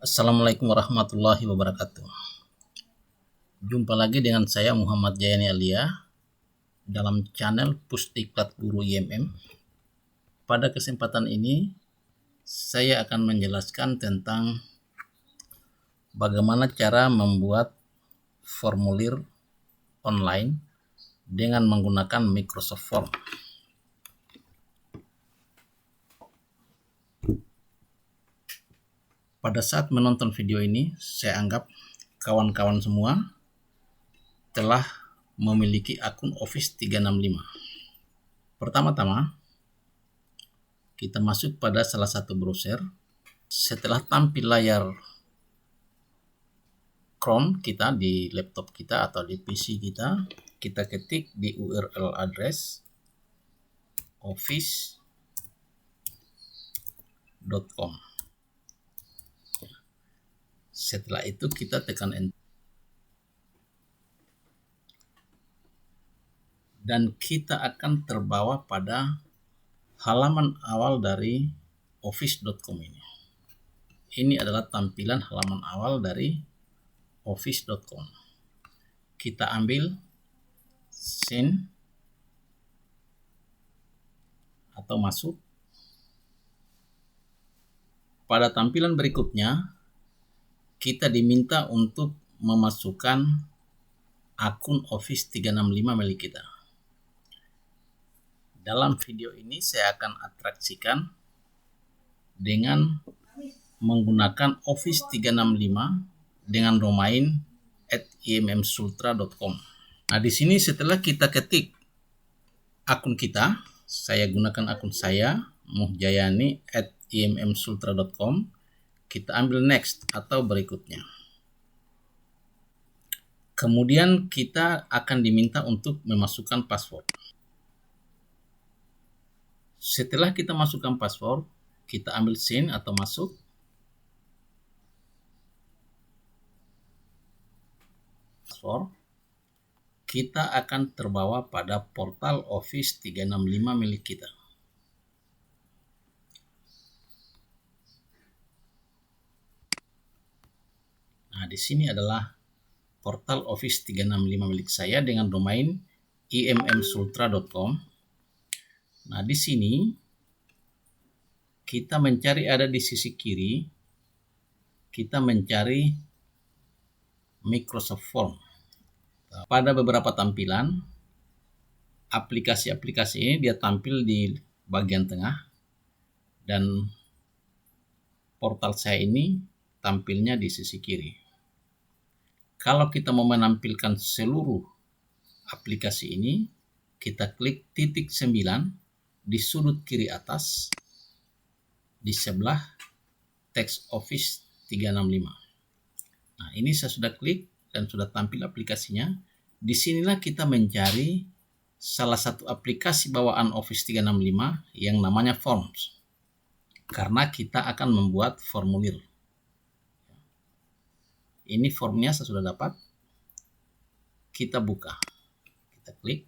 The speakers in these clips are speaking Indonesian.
Assalamualaikum warahmatullahi wabarakatuh. Jumpa lagi dengan saya Muhammad Jayani Alia dalam channel Pusdiklat Guru IMM. Pada kesempatan ini saya akan menjelaskan tentang bagaimana cara membuat formulir online dengan menggunakan Microsoft Form. Pada saat menonton video ini, saya anggap kawan-kawan semua telah memiliki akun Office 365. Pertama-tama, kita masuk pada salah satu browser. Setelah tampil layar Chrome kita di laptop kita atau di PC kita, kita ketik di URL address office.com. Setelah itu kita tekan enter. Dan kita akan terbawa pada halaman awal dari office.com ini. Ini adalah tampilan halaman awal dari office.com. Kita ambil sign atau masuk. Pada tampilan berikutnya, kita diminta untuk memasukkan akun Office 365 milik kita. Dalam video ini saya akan atraksikan dengan menggunakan Office 365 dengan domain @immsultra.com. Nah, di sini setelah kita ketik akun kita, saya gunakan akun saya Muhjayani @immsultra.com. Kita ambil next atau berikutnya. Kemudian kita akan diminta untuk memasukkan password. Setelah kita masukkan password, kita ambil sign atau masuk. Password, kita akan terbawa pada portal Office 365 milik kita. Nah, di sini adalah portal Office 365 milik saya dengan domain immsultra.com. Nah, di sini kita mencari, ada di sisi kiri, kita mencari Microsoft Form. Pada beberapa tampilan, aplikasi-aplikasi ini dia tampil di bagian tengah, dan portal saya ini tampilnya di sisi kiri. Kalau kita mau menampilkan seluruh aplikasi ini, kita klik titik 9 di sudut kiri atas, di sebelah teks Office 365. Nah, ini saya sudah klik dan sudah tampil aplikasinya. Disinilah kita mencari salah satu aplikasi bawaan Office 365 yang namanya Forms, karena kita akan membuat formulir. Ini formnya saya sudah dapat. Kita buka, kita klik.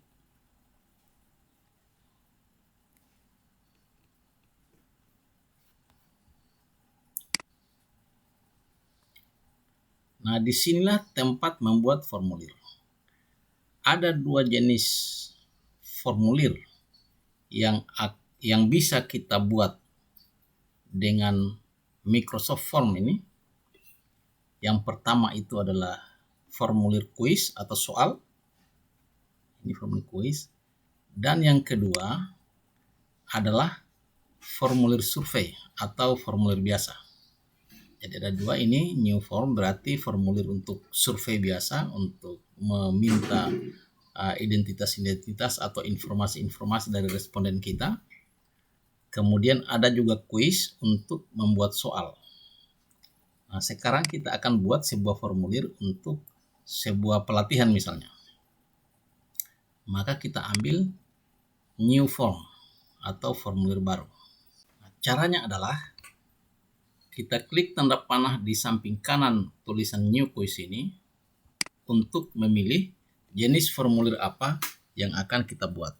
Nah, disinilah tempat membuat formulir. Ada dua jenis formulir yang bisa kita buat dengan Microsoft Form ini. Yang pertama itu adalah formulir kuis atau soal. Ini formulir kuis. Dan yang kedua adalah formulir survei atau formulir biasa. Jadi ada dua ini. New form berarti formulir untuk survei biasa, untuk meminta identitas-identitas atau informasi-informasi dari responden kita. Kemudian ada juga kuis untuk membuat soal. Nah, sekarang kita akan buat sebuah formulir untuk sebuah pelatihan misalnya. Maka kita ambil new form atau formulir baru. Nah, caranya adalah kita klik tanda panah di samping kanan tulisan new quiz ini untuk memilih jenis formulir apa yang akan kita buat.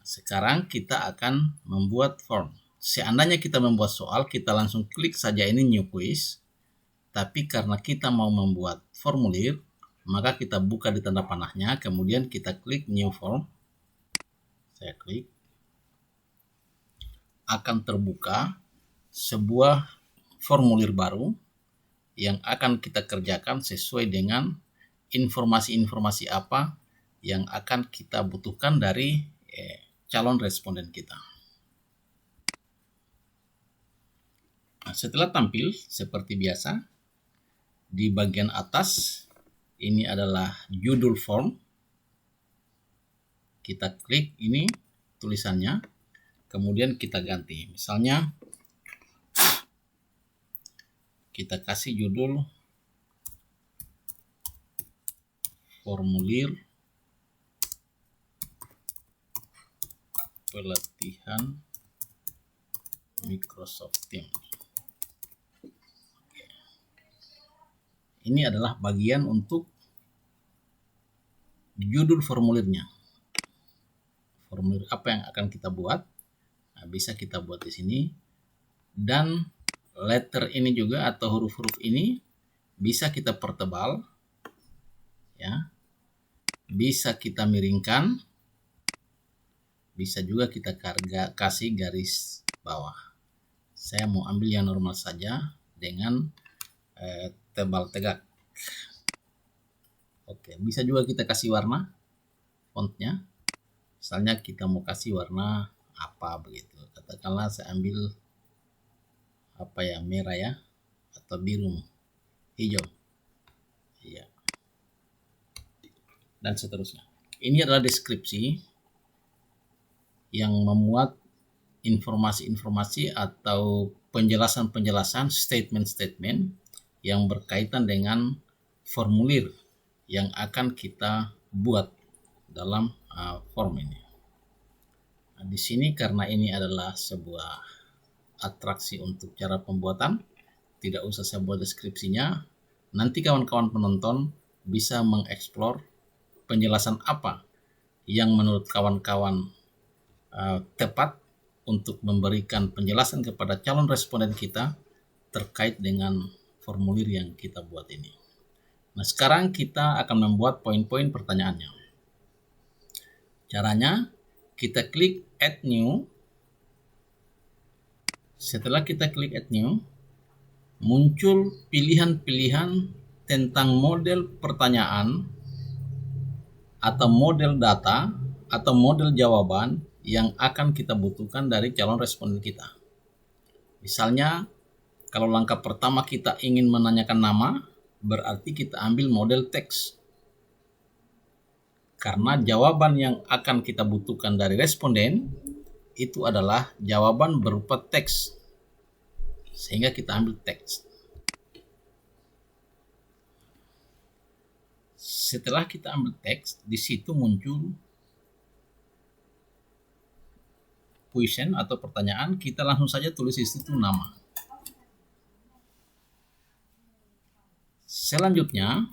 Sekarang kita akan membuat form. Seandainya kita membuat soal, kita langsung klik saja ini new quiz. Tapi karena kita mau membuat formulir, maka kita buka di tanda panahnya, kemudian kita klik New Form. Saya klik. Akan terbuka sebuah formulir baru yang akan kita kerjakan sesuai dengan informasi-informasi apa yang akan kita butuhkan dari calon responden kita. Nah, setelah tampil seperti biasa, di bagian atas ini adalah judul form. Kita klik ini tulisannya, kemudian kita ganti. Misalnya kita kasih judul formulir pelatihan Microsoft Teams. Ini adalah bagian untuk judul formulirnya. Formulir apa yang akan kita buat? Nah, bisa kita buat di sini. Dan letter ini juga atau huruf-huruf ini bisa kita pertebal, ya. Bisa kita miringkan. Bisa juga kita kasih garis bawah. Saya mau ambil yang normal saja dengan tebal tegak. Oke, bisa juga kita kasih warna fontnya. Misalnya kita mau kasih warna apa begitu. Katakanlah saya ambil merah ya, atau biru, hijau. Iya. Dan seterusnya. Ini adalah deskripsi yang memuat informasi-informasi atau penjelasan-penjelasan, statement-statement yang berkaitan dengan formulir yang akan kita buat dalam form ini. Nah, di sini karena ini adalah sebuah atraksi untuk cara pembuatan, tidak usah saya buat deskripsinya. Nanti kawan-kawan penonton bisa mengeksplor penjelasan apa yang menurut kawan-kawan tepat untuk memberikan penjelasan kepada calon responden kita terkait dengan formulir yang kita buat ini. Nah, sekarang kita akan membuat poin-poin pertanyaannya. Caranya, kita klik Add New. Setelah kita klik Add New, muncul pilihan-pilihan tentang model pertanyaan atau model data atau model jawaban yang akan kita butuhkan dari calon responden kita. Misalnya, kalau langkah pertama kita ingin menanyakan nama, berarti kita ambil model teks. Karena jawaban yang akan kita butuhkan dari responden itu adalah jawaban berupa teks. Sehingga kita ambil teks. Setelah kita ambil teks, di situ muncul question atau pertanyaan, kita langsung saja tulis di situ nama. Selanjutnya,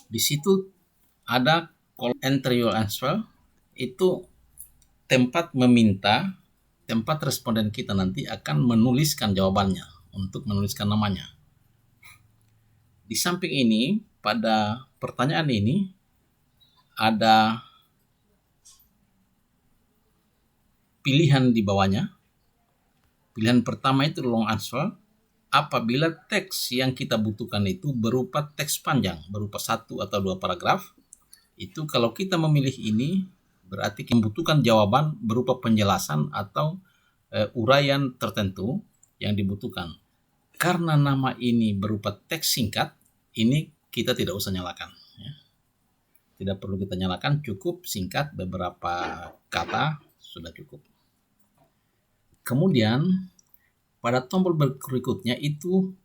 di situ ada call enter your answer, itu tempat responden kita nanti akan menuliskan jawabannya untuk menuliskan namanya. Di samping ini, pada pertanyaan ini ada pilihan di bawahnya. Pilihan pertama itu long answer. Apabila teks yang kita butuhkan itu berupa teks panjang, berupa 1 atau 2 paragraf, itu kalau kita memilih ini, berarti kita membutuhkan jawaban berupa penjelasan atau uraian tertentu yang dibutuhkan. Karena nama ini berupa teks singkat, ini kita tidak usah nyalakan. Ya. Tidak perlu kita nyalakan, cukup singkat, beberapa kata sudah cukup. Kemudian pada tombol berikutnya itu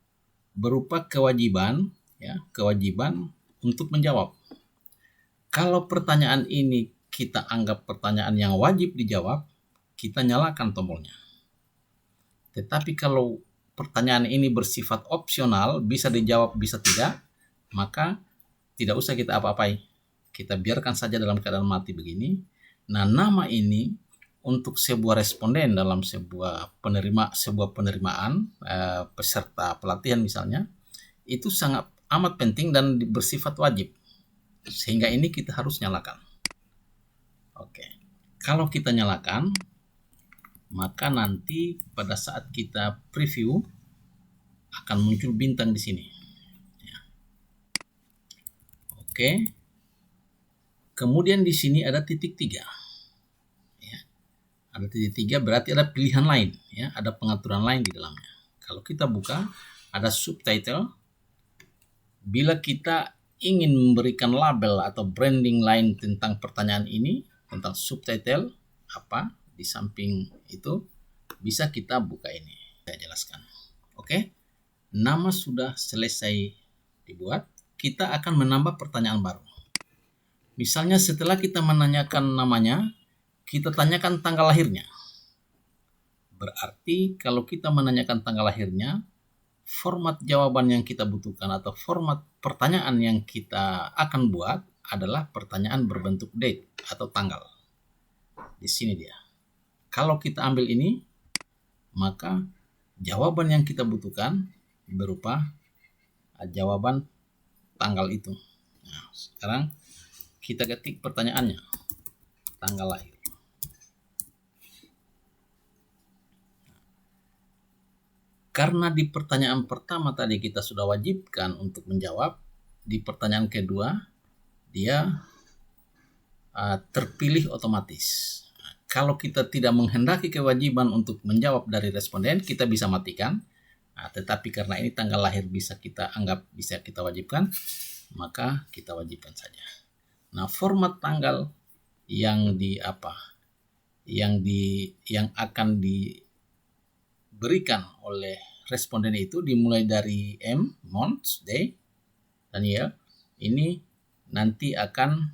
berupa kewajiban untuk menjawab. Kalau pertanyaan ini kita anggap pertanyaan yang wajib dijawab, kita nyalakan tombolnya. Tetapi kalau pertanyaan ini bersifat opsional, bisa dijawab, bisa tidak, maka tidak usah kita apa-apai. Kita biarkan saja dalam keadaan mati begini. Nah, nama ini untuk sebuah responden dalam sebuah penerimaan peserta pelatihan misalnya, itu sangat amat penting dan bersifat wajib. Sehingga ini kita harus nyalakan. Oke. Kalau kita nyalakan, maka nanti pada saat kita preview akan muncul bintang di sini. Oke. Kemudian di sini ada titik 3. Ada titik 3 berarti ada pilihan lain, ya, ada pengaturan lain di dalamnya. Kalau kita buka, ada subtitle. Bila kita ingin memberikan label atau branding lain tentang pertanyaan ini, tentang subtitle apa di samping itu, bisa kita buka ini. Saya jelaskan. Oke, nama sudah selesai dibuat. Kita akan menambah pertanyaan baru. Misalnya setelah kita menanyakan namanya, kita tanyakan tanggal lahirnya. Berarti kalau kita menanyakan tanggal lahirnya, format jawaban yang kita butuhkan atau format pertanyaan yang kita akan buat adalah pertanyaan berbentuk date atau tanggal. Di sini dia. Kalau kita ambil ini, maka jawaban yang kita butuhkan berupa jawaban tanggal itu. Nah, sekarang kita ketik pertanyaannya, tanggal lahir. Karena di pertanyaan pertama tadi kita sudah wajibkan untuk menjawab, di pertanyaan kedua dia terpilih otomatis. Kalau kita tidak menghendaki kewajiban untuk menjawab dari responden, kita bisa matikan. Tetapi karena ini tanggal lahir bisa kita anggap bisa kita wajibkan, maka kita wajibkan saja. Nah, format tanggal yang akan diberikan oleh responden itu dimulai dari month, day, dan year. Ini nanti akan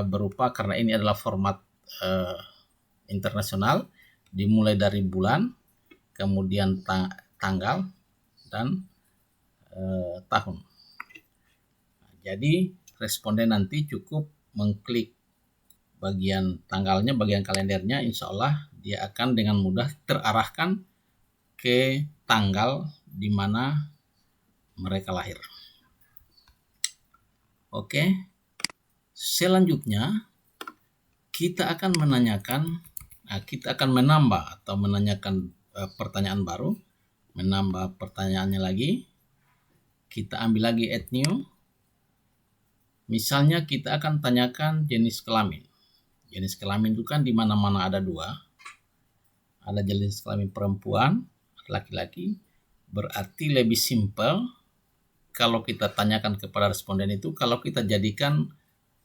berupa, karena ini adalah format internasional, dimulai dari bulan, kemudian tanggal, dan tahun. Jadi responden nanti cukup mengklik bagian tanggalnya, bagian kalendernya, insya Allah dia akan dengan mudah terarahkan ke tanggal di mana mereka lahir. Oke, selanjutnya kita akan menambah atau menanyakan pertanyaan baru, menambah pertanyaannya lagi. Kita ambil lagi add new. Misalnya kita akan tanyakan jenis kelamin. Jenis kelamin itu kan di mana-mana ada 2. Ada jenis kelamin perempuan, laki-laki. Berarti lebih simpel kalau kita tanyakan kepada responden itu, kalau kita jadikan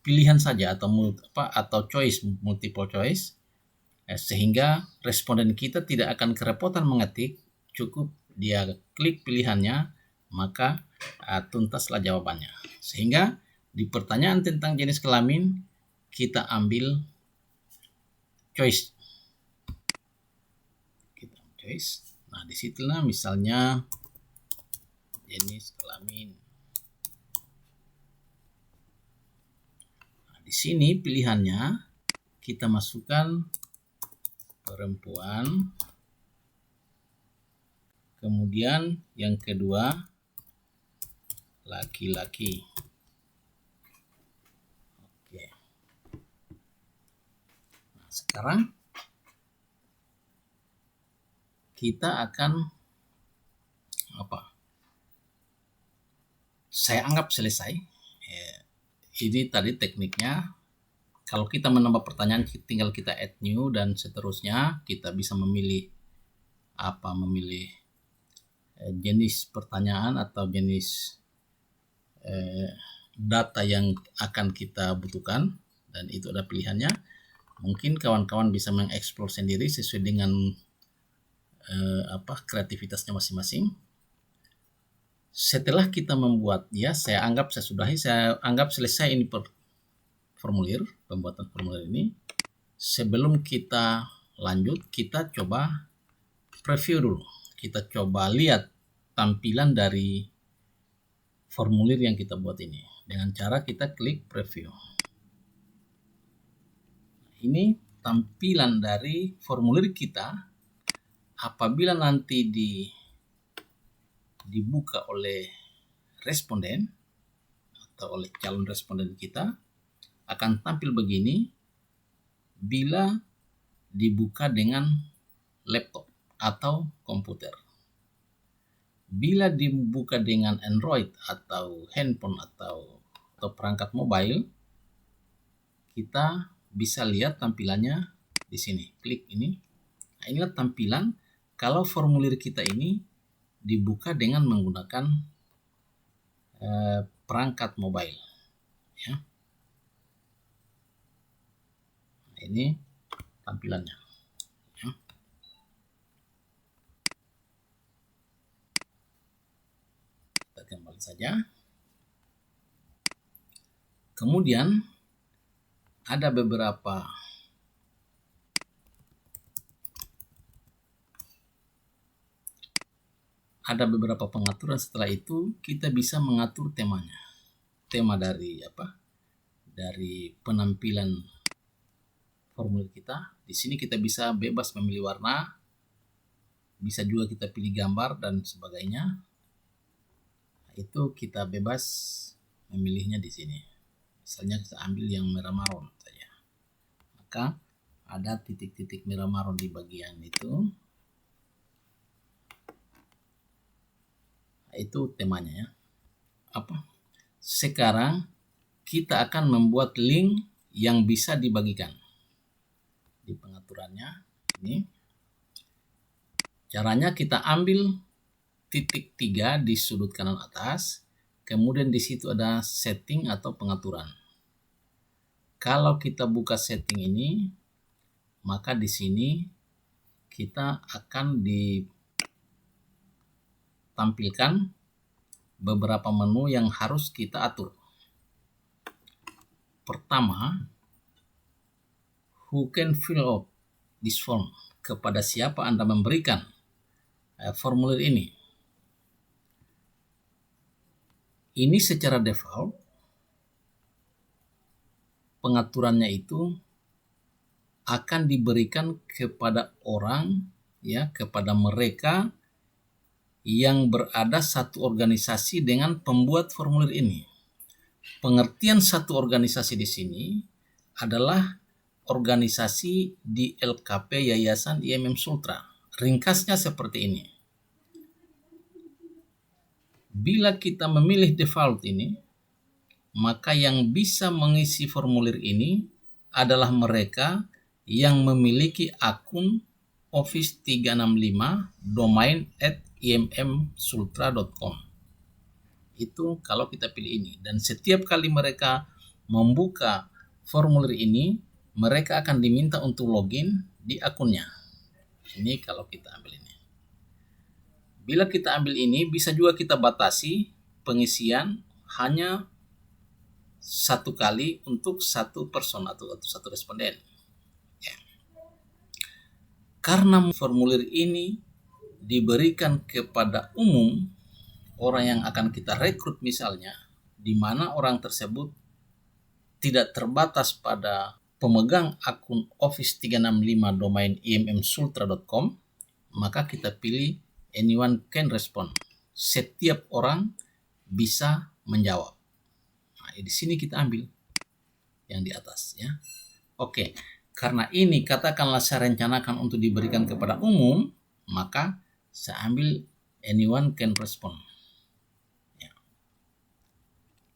pilihan saja atau multiple choice, sehingga responden kita tidak akan kerepotan mengetik, cukup dia klik pilihannya, maka tuntaslah jawabannya. Sehingga di pertanyaan tentang jenis kelamin kita ambil choice. Nah, disitulah misalnya jenis kelamin. Nah, di sini pilihannya kita masukkan perempuan. Kemudian yang kedua laki-laki. Oke. Nah, sekarang kita akan saya anggap selesai. Ini tadi tekniknya. Kalau kita menambah pertanyaan, tinggal kita add new dan seterusnya. Kita bisa memilih jenis pertanyaan atau jenis data yang akan kita butuhkan, dan itu ada pilihannya. Mungkin kawan-kawan bisa mengeksplor sendiri sesuai dengan kreativitasnya masing-masing. Setelah kita membuat saya anggap selesai ini pembuatan formulir ini. Sebelum kita lanjut, kita coba preview dulu. Kita coba lihat tampilan dari formulir yang kita buat ini dengan cara kita klik preview. Ini tampilan dari formulir kita apabila nanti dibuka oleh responden atau oleh calon responden kita akan tampil begini bila dibuka dengan laptop atau komputer. Bila dibuka dengan Android atau handphone atau perangkat mobile, kita bisa lihat tampilannya di sini. Klik ini. Nah, inilah tampilan kalau formulir kita ini dibuka dengan menggunakan perangkat mobile. Ya. Nah, ini tampilannya. Ya. Kita kembali saja. Kemudian ada beberapa pengaturan. Setelah itu kita bisa mengatur temanya. Tema dari dari penampilan formulir kita. Di sini kita bisa bebas memilih warna, bisa juga kita pilih gambar dan sebagainya. Itu kita bebas memilihnya di sini. Misalnya kita ambil yang merah marun saja. Maka ada titik-titik merah marun di bagian itu. Itu temanya ya. Sekarang kita akan membuat link yang bisa dibagikan. Di pengaturannya ini. Caranya kita ambil titik 3 di sudut kanan atas. Kemudian di situ ada setting atau pengaturan. Kalau kita buka setting ini, maka di sini kita akan ditampilkan beberapa menu yang harus kita atur. Pertama, who can fill out this form? Kepada siapa Anda memberikan formulir ini? Ini secara default pengaturannya itu akan diberikan kepada orang, ya, kepada mereka yang berada satu organisasi dengan pembuat formulir ini. Pengertian satu organisasi di sini adalah organisasi di LKP Yayasan IMM Sultra. Ringkasnya seperti ini. Bila kita memilih default ini, maka yang bisa mengisi formulir ini adalah mereka yang memiliki akun Office 365 domain @immsultra.com. Itu kalau kita pilih ini. Dan setiap kali mereka membuka formulir ini, mereka akan diminta untuk login di akunnya. Ini kalau kita ambil ini. Bila kita ambil ini, bisa juga kita batasi pengisian hanya satu kali untuk satu person atau satu responden. Ya. Karena formulir ini diberikan kepada umum, orang yang akan kita rekrut misalnya, di mana orang tersebut tidak terbatas pada pemegang akun Office 365 domain immsultra.com, maka kita pilih anyone can respond. Setiap orang bisa menjawab. Nah, di sini kita ambil yang di atas ya. Oke, karena ini katakanlah saya rencanakan untuk diberikan kepada umum, maka saya ambil anyone can respond. Ya.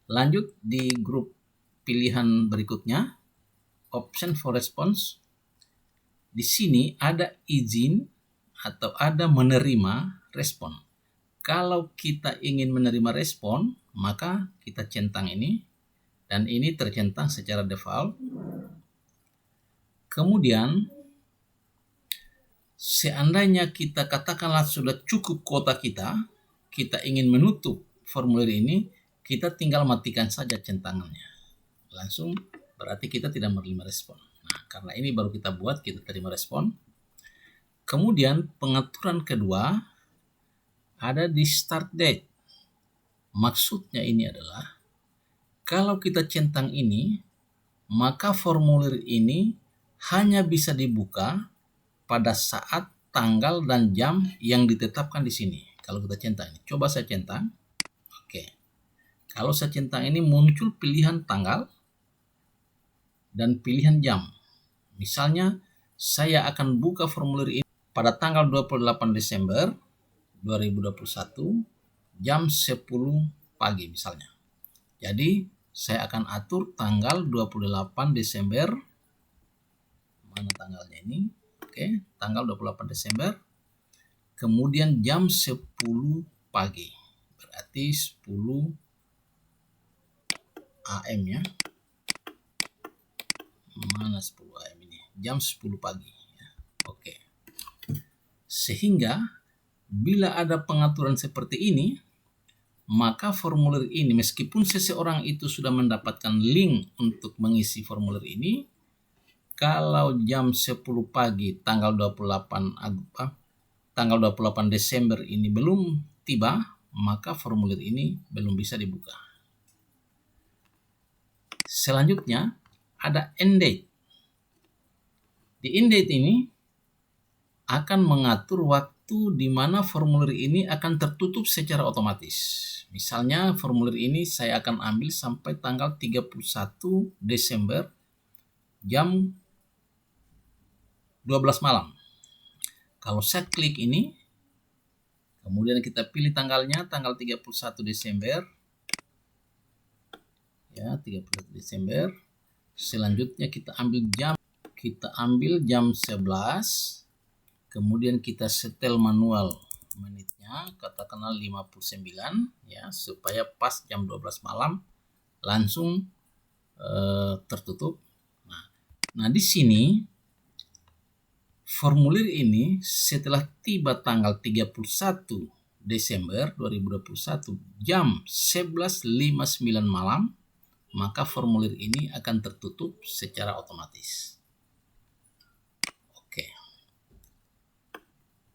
Lanjut di grup pilihan berikutnya, option for response. Di sini ada izin atau ada menerima respon. Kalau kita ingin menerima respon, maka kita centang ini, dan ini tercentang secara default. Kemudian, seandainya kita katakanlah sudah cukup kuota kita ingin menutup formulir ini, kita tinggal matikan saja centangannya. Langsung berarti kita tidak menerima respon. Nah, karena ini baru kita buat, kita terima respon. Kemudian pengaturan kedua ada di start date. Maksudnya ini adalah kalau kita centang ini, maka formulir ini hanya bisa dibuka pada saat tanggal dan jam yang ditetapkan di sini. Kalau kita centang ini, coba saya centang. Oke. Kalau saya centang ini muncul pilihan tanggal dan pilihan jam. Misalnya saya akan buka formulir ini pada tanggal 28 Desember 2021 jam 10 pagi misalnya. Jadi saya akan atur tanggal 28 Desember, mana tanggalnya ini? Oke, tanggal 28 Desember, kemudian jam 10 pagi, berarti 10 AM ya. Mana 10 AM ini? Jam 10 pagi. Oke. Sehingga bila ada pengaturan seperti ini, maka formulir ini meskipun seseorang itu sudah mendapatkan link untuk mengisi formulir ini, kalau jam 10 pagi tanggal 28 Desember ini belum tiba, maka formulir ini belum bisa dibuka. Selanjutnya ada end date. Di end date ini akan mengatur waktu di mana formulir ini akan tertutup secara otomatis. Misalnya formulir ini saya akan ambil sampai tanggal 31 Desember jam 12 malam. Kalau saya klik ini, kemudian kita pilih tanggalnya, tanggal 31 Desember. Ya, 31 Desember. Selanjutnya kita ambil jam 11. Kemudian kita setel manual menitnya, katakanlah 59 ya, supaya pas jam 12 malam langsung tertutup. Nah, di sini formulir ini setelah tiba tanggal 31 Desember 2021 jam 11.59 malam, maka formulir ini akan tertutup secara otomatis. Oke.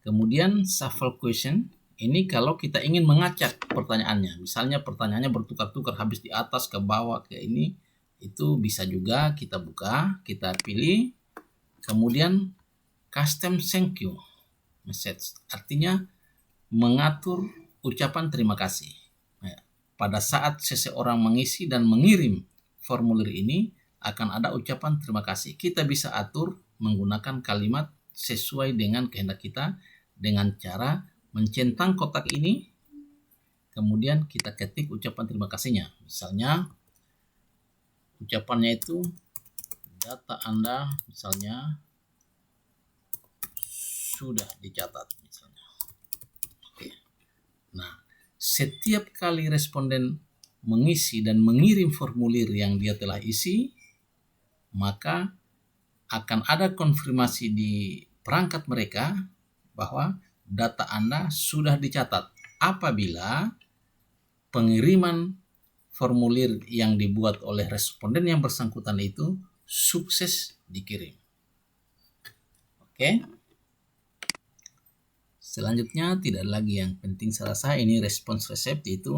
Kemudian shuffle question, ini kalau kita ingin mengacak pertanyaannya. Misalnya pertanyaannya bertukar-tukar, habis di atas ke bawah ke ini, itu bisa juga kita buka, kita pilih, kemudian custom thank you message, artinya mengatur ucapan terima kasih. Pada saat seseorang mengisi dan mengirim formulir ini akan ada ucapan terima kasih. Kita bisa atur menggunakan kalimat sesuai dengan kehendak kita dengan cara mencentang kotak ini, kemudian kita ketik ucapan terima kasihnya. Misalnya ucapannya itu data Anda misalnya sudah dicatat misalnya. Oke. Nah, setiap kali responden mengisi dan mengirim formulir yang dia telah isi, maka akan ada konfirmasi di perangkat mereka bahwa data Anda sudah dicatat apabila pengiriman formulir yang dibuat oleh responden yang bersangkutan itu sukses dikirim. Oke. Selanjutnya tidak lagi yang penting saya rasa ini response receipt, itu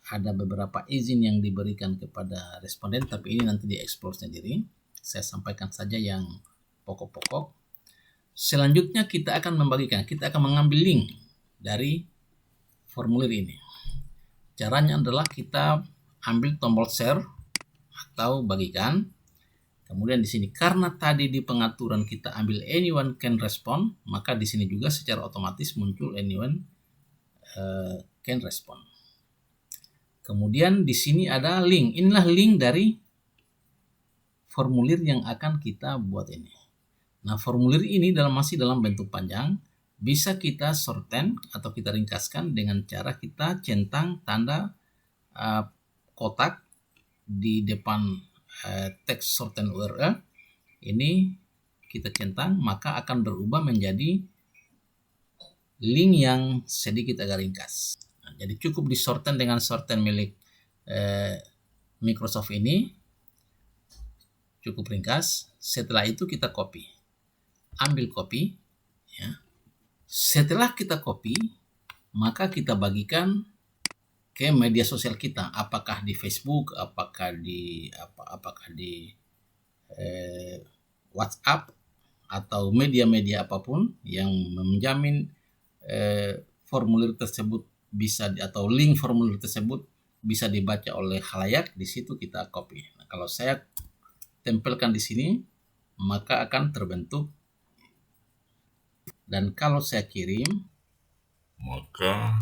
ada beberapa izin yang diberikan kepada responden, tapi ini nanti dieksplor sendiri. Saya sampaikan saja yang pokok-pokok. Selanjutnya kita akan mengambil link dari formulir ini. Caranya adalah kita ambil tombol share atau bagikan. Kemudian di sini karena tadi di pengaturan kita ambil anyone can respond, maka di sini juga secara otomatis muncul anyone can respond. Kemudian di sini ada link. Inilah link dari formulir yang akan kita buat ini. Nah, formulir ini masih dalam bentuk panjang, bisa kita shorten atau kita ringkaskan dengan cara kita centang tanda kotak di depan teks shorten URL. Ini kita centang, maka akan berubah menjadi link yang sedikit agak ringkas. Nah, jadi cukup di shorten dengan shorten milik Microsoft ini, cukup ringkas. Setelah itu kita copy. Ambil copy ya. Setelah kita copy, maka kita bagikan ke media sosial kita, apakah di Facebook, apakah di WhatsApp atau media-media apapun yang menjamin formulir tersebut bisa atau link formulir tersebut bisa dibaca oleh khalayak, di situ kita copy. Nah, kalau saya tempelkan di sini, maka akan terbentuk. Dan kalau saya kirim, maka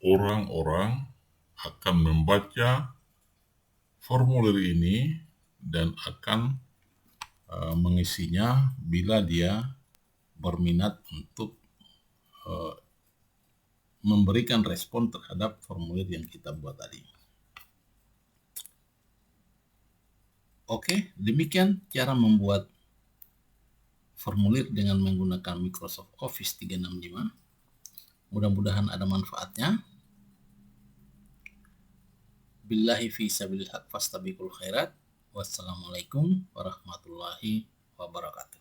orang-orang akan membaca formulir ini dan akan mengisinya bila dia berminat untuk memberikan respon terhadap formulir yang kita buat tadi. Oke, demikian cara membuat formulir dengan menggunakan Microsoft Office 365. Mudah-mudahan ada manfaatnya. Billahi fi sabilil haq fastabiqul khairat. Wassalamualaikum warahmatullahi wabarakatuh.